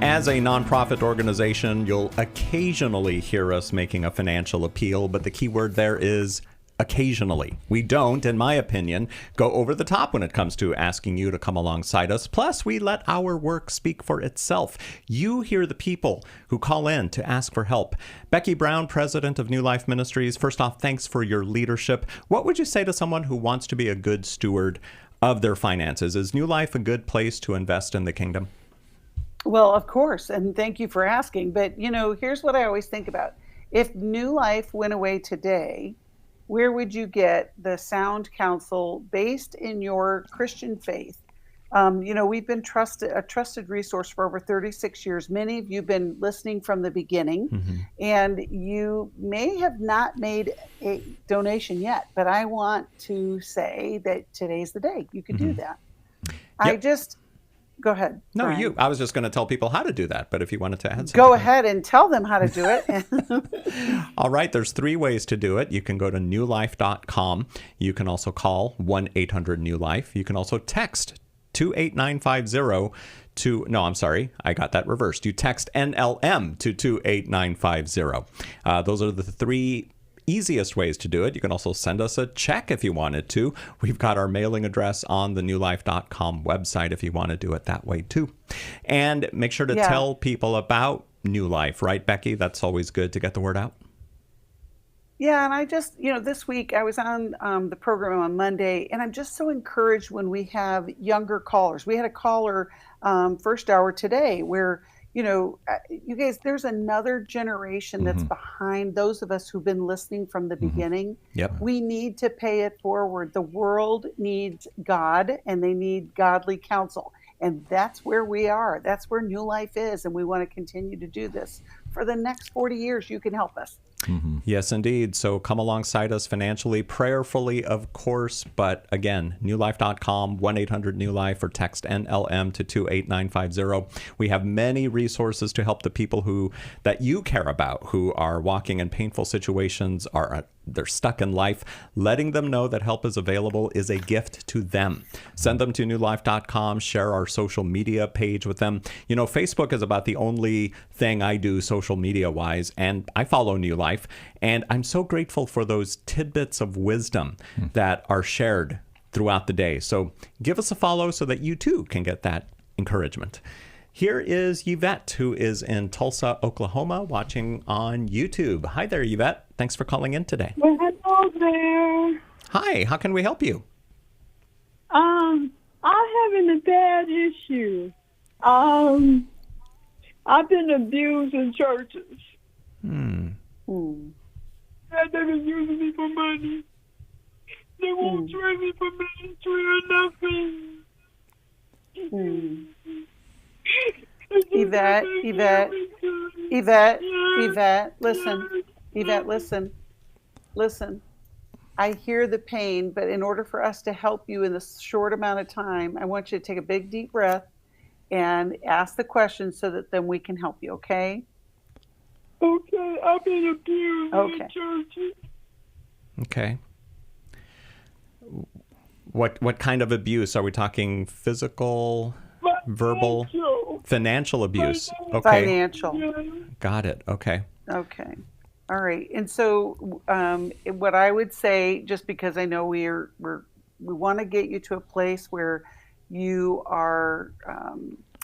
As a nonprofit organization, you'll occasionally hear us making a financial appeal, but the key word there is occasionally. We don't, in my opinion, go over the top when it comes to asking you to come alongside us. Plus, we let our work speak for itself. You hear the people who call in to ask for help. Becky Brown, president of New Life Ministries, first off, thanks for your leadership. What would you say to someone who wants to be a good steward of their finances? Is New Life a good place to invest in the kingdom? Well, of course, and thank you for asking. But, you know, here's what I always think about. If New Life went away today, where would you get the sound counsel based in your Christian faith? You know, we've been a trusted resource for over 36 years. Many of you have been listening from the beginning, and you may have not made a donation yet, but I want to say that today's the day. You could do that. Yep. Go ahead. No, Brian. I was just going to tell people how to do that, but if you wanted to add something. Go ahead and tell them how to do it. All right, there's 3 ways to do it. You can go to newlife.com. You can also call 1-800-NEW-LIFE. You can also text 28950 no, I'm sorry. I got that reversed. You text NLM to 28950. Those are the 3 easiest ways to do it. You can also send us a check if you wanted to. We've got our mailing address on the newlife.com website if you want to do it that way too. And make sure to tell people about New Life, right, Becky? That's always good to get the word out. Yeah, and I just, you know, this week I was on the program on Monday, and I'm just so encouraged when we have younger callers. We had a caller first hour today where, you know, you guys, there's another generation that's behind those of us who've been listening from the beginning. Yep. We need to pay it forward. The world needs God, and they need godly counsel. And that's where we are. That's where New Life is. And we want to continue to do this for the next 40 years. You can help us. Yes, indeed. So come alongside us financially, prayerfully, of course. But again, newlife.com, 1-800-NEW-LIFE, or text NLM to 28950. We have many resources to help the people that you care about, who are walking in painful situations, they're stuck in life. Letting them know that help is available is a gift to them. Send them to newlife.com, share our social media page with them. You know, Facebook is about the only thing I do social media wise, and I follow New Life, and I'm so grateful for those tidbits of wisdom that are shared throughout the day. So give us a follow so that you too can get that encouragement. Here is Yvette, who is in Tulsa, Oklahoma, watching on YouTube. Hi there, Yvette. Thanks for calling in today. Well, hello there. Hi, how can we help you? I'm having a bad issue. I've been abused in churches. They've been using me for money. They won't trade me for ministry or nothing. Yvette, listen. I hear the pain, but in order for us to help you in this short amount of time, I want you to take a big, deep breath and ask the question so that then we can help you, okay? Okay, I've been abused in churches. Okay. What kind of abuse? Are we talking physical, verbal? Financial abuse. Okay. Financial. Got it. Okay. Okay. All right. And so what I would say, just because I know we want to get you to a place where you are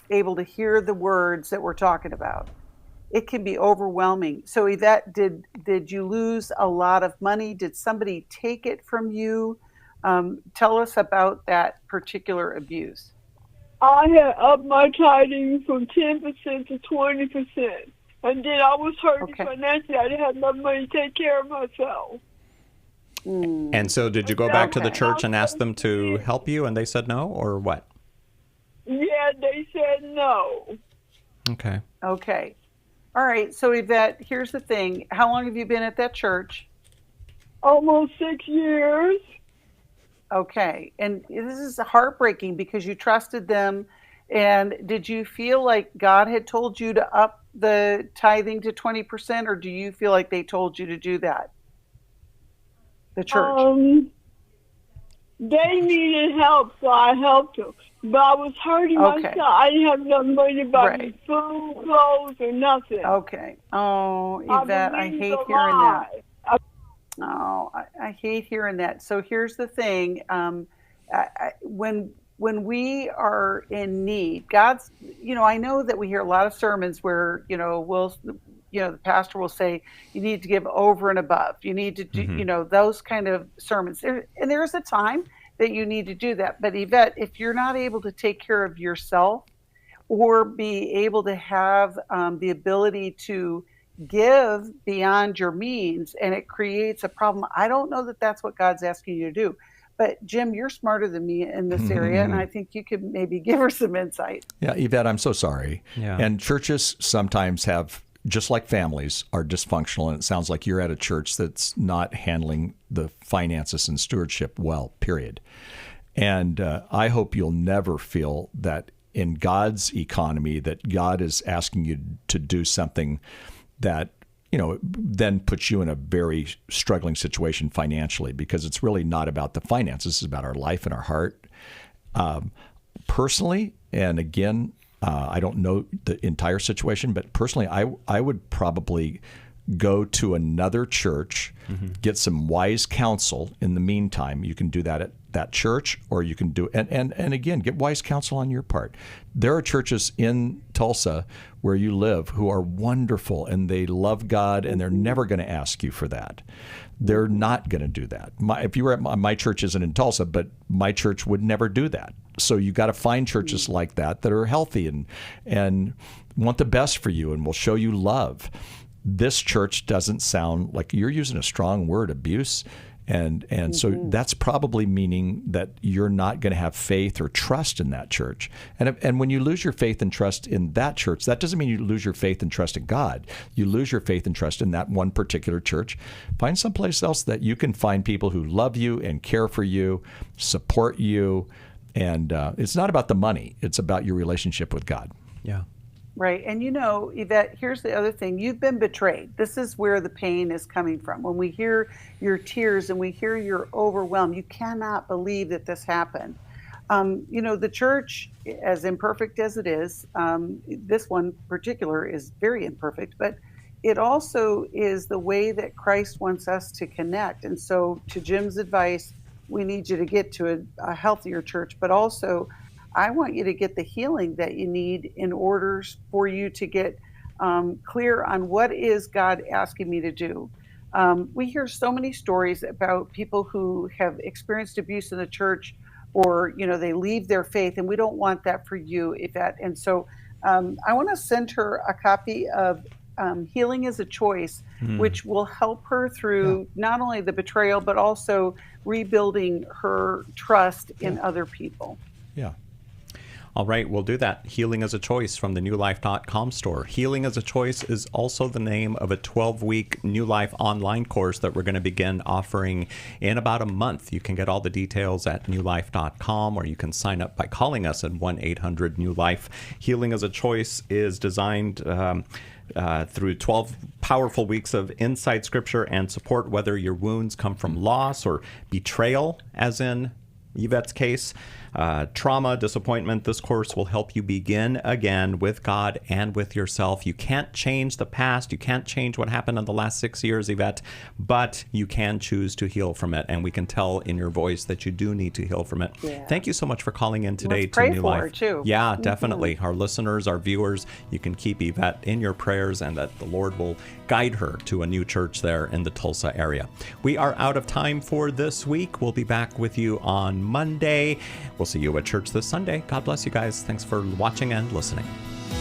able to hear the words that we're talking about. It can be overwhelming. So Yvette, did you lose a lot of money? Did somebody take it from you? Tell us about that particular abuse. I had upped my tithing from 10% to 20%. And then I was hurting financially. I didn't have enough money to take care of myself. And so did you go back to the church and ask them to help you and they said no, or what? Yeah, they said no. Okay. Okay. All right. So Yvette, here's the thing. How long have you been at that church? Almost 6 years. Okay. And this is heartbreaking because you trusted them. And did you feel like God had told you to up the tithing to 20%, or do you feel like they told you to do that? The church. They needed help, so I helped them. But I was hurting myself. I didn't have enough money to buy me food, clothes, or nothing. Okay. Oh, Yvette, I hate hearing that. Oh, I hate hearing that. So here's the thing. When we are in need, God's, I know that we hear a lot of sermons where, the pastor will say, you need to give over and above. You need to do, those kind of sermons. And there is a time that you need to do that. But Yvette, if you're not able to take care of yourself or be able to have the ability to give beyond your means, and it creates a problem, I don't know that that's what God's asking you to do. But Jim, you're smarter than me in this area, and I think you could maybe give her some insight. Yeah, Yvette, I'm so sorry. Yeah. And churches sometimes have, just like families, are dysfunctional, and it sounds like you're at a church that's not handling the finances and stewardship well, period. And I hope you'll never feel that in God's economy that God is asking you to do something that then puts you in a very struggling situation financially, because it's really not about the finances. It's about our life and our heart. Personally, and again, I don't know the entire situation, but personally, I would probably go to another church, get some wise counsel in the meantime. You can do that at that church, or you can do and again, get wise counsel on your part. There are churches in Tulsa where you live who are wonderful, and they love God, and they're never going to ask you for that. They're not going to do that. If you were at my church isn't in Tulsa, but my church would never do that. So you got to find churches like that are healthy and want the best for you and will show you love. This church doesn't sound like, you're using a strong word, abuse. And so that's probably meaning that you're not going to have faith or trust in that church. And when you lose your faith and trust in that church, that doesn't mean you lose your faith and trust in God. You lose your faith and trust in that one particular church. Find someplace else that you can find people who love you and care for you, support you. And it's not about the money. It's about your relationship with God. Yeah. Right. And Yvette, here's the other thing. You've been betrayed. This is where the pain is coming from. When we hear your tears and we hear you're overwhelmed, you cannot believe that this happened. The church, as imperfect as it is, this one particular is very imperfect, but it also is the way that Christ wants us to connect. And so to Jim's advice, we need you to get to a healthier church, but also I want you to get the healing that you need in order for you to get clear on what is God asking me to do. We hear so many stories about people who have experienced abuse in the church, or, they leave their faith, and we don't want that for you, Yvette. And so I want to send her a copy of Healing is a Choice, which will help her through not only the betrayal, but also rebuilding her trust in other people. Yeah. All right, we'll do that. Healing is a Choice from the newlife.com store. Healing is a Choice is also the name of a 12-week New Life online course that we're going to begin offering in about a month. You can get all the details at newlife.com, or you can sign up by calling us at 1-800-NEW-LIFE. Healing is a Choice is designed through 12 powerful weeks of inside scripture and support, whether your wounds come from loss or betrayal, as in Yvette's case, trauma, disappointment, this course will help you begin again with God and with yourself. You can't change the past. You can't change what happened in the last 6 years, Yvette, but you can choose to heal from it. And we can tell in your voice that you do need to heal from it. Yeah. Thank you so much for calling in today Let's to pray New for Life. her, too. Yeah, definitely. Our listeners, our viewers, you can keep Yvette in your prayers, and that the Lord will guide her to a new church there in the Tulsa area. We are out of time for this week. We'll be back with you on Monday. We'll see you at church this Sunday. God bless you guys. Thanks for watching and listening.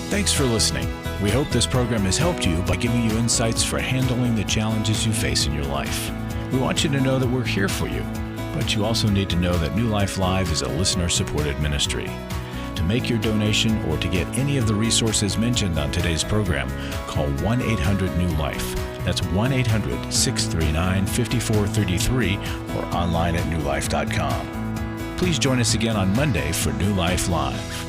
Thanks for listening. We hope this program has helped you by giving you insights for handling the challenges you face in your life. We want you to know that we're here for you, but you also need to know that New Life Live is a listener-supported ministry. To make your donation or to get any of the resources mentioned on today's program, call 1-800-NEW-LIFE. That's 1-800-639-5433 or online at newlife.com. Please join us again on Monday for New Life Live.